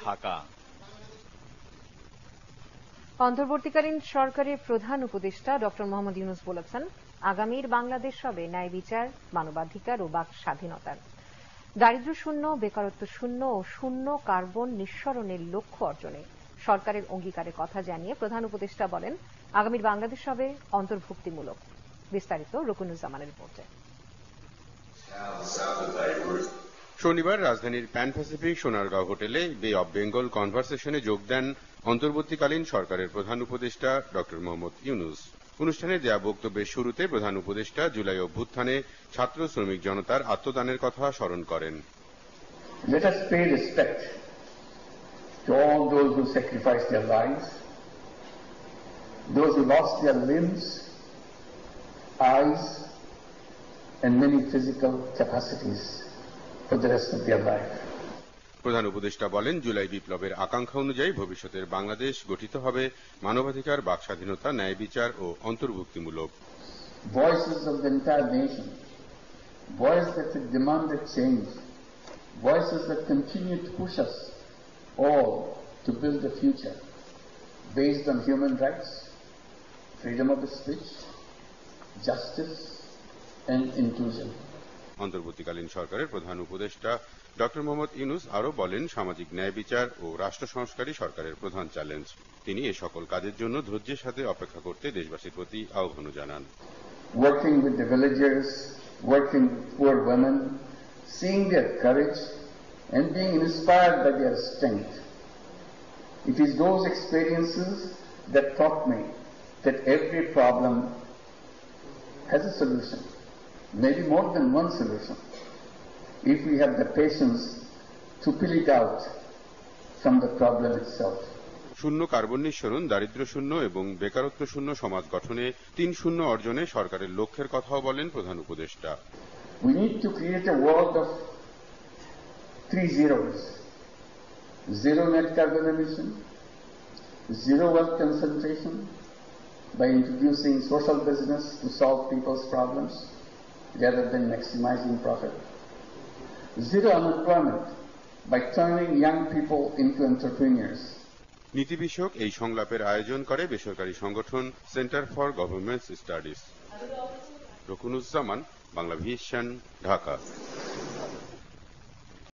ঢাকা। অন্তর্বর্তীকালীন সরকারের প্রধান উপদেষ্টা ডক্টর মোহাম্মদ ইউনূস বলেছেন, আগামীর বাংলাদেশ হবে ন্যায় বিচার, মানবাধিকার ও বাক স্বাধীনতার। দারিদ্র্য শূন্য, বেকারত্ব শূন্য ও শূন্য কার্বন নিঃসরণের লক্ষ্য অর্জনে সরকারের অঙ্গীকারের কথা জানিয়ে প্রধান উপদেষ্টা বলেন, আগামীর বাংলাদেশ হবে অন্তর্ভুক্তিমূলক। বিস্তারিত রকুনুজ্জামানের রিপোর্টে। শনিবার রাজধানীর প্যান প্যাসিফিক সোনারগাঁও হোটেলে বে অব বেঙ্গল কনভারসেশনে যোগ দেন অন্তর্বর্তীকালীন সরকারের প্রধান উপদেষ্টা ডক্টর মোহাম্মদ ইউনূস। অনুষ্ঠানে দেয়া বক্তব্যের শুরুতে প্রধান উপদেষ্টা জুলাই অভ্যুত্থানে ছাত্র শ্রমিক জনতার আত্মদানের কথা স্মরণ করেন। Let us pay respect to all those who sacrificed their lives, those who lost their limbs, eyes, and many physical capacities for the rest of their life. প্রধান উপদেষ্টা বলেন, জুলাই বিপ্লবের আকাঙ্ক্ষা অনুযায়ী ভবিষ্যতের বাংলাদেশ গঠিত হবে মানবাধিকার, বাক স্বাধীনতা, ন্যায় বিচার ও অন্তর্ভুক্তিমূলক। Voices of the entire nation, voices that have demanded change, voices that continue to push us all to build a future based on human rights, freedom of speech, justice and inclusion. অন্তর্বর্তীকালীন সরকারের প্রধান উপদেষ্টা doctor Mohammad Yunus আরো বলেন, সামাজিক ন্যায় বিচার ও রাষ্ট্র সংস্কারই সরকারের প্রধান চ্যালেঞ্জ। তিনি এ সকল কাজের জন্য ধৈর্যের সাথে অপেক্ষা করতে দেশবাসীর প্রতি আহ্বান জানান। Working with the villagers, working with poor women, seeing their courage and being inspired by their strength. It is those experiences that taught me that every problem has a solution, maybe more than one solution, if we have the patience to pull it out from the problem itself. শূন্য carbon নিঃসরণ, দারিদ্র্য শূন্য এবং বেকারত্ব শূন্য সমাজ গঠনে ৩ শূন্য অর্জনে সরকারের লক্ষ্যের কথাও বলেন প্রধান উপদেষ্টা। We need to create a world of 3 zeros. Zero net carbon emission, zero wealth concentration by introducing social business to solve people's problems rather than maximizing profit. Zero unemployment by turning young people into entrepreneurs. নীতি বিষয়ক এই সংলাপের আয়োজন করে বেসরকারি সংগঠন centre for government studies. Rokunuzzaman, Bangla vision, Dhaka.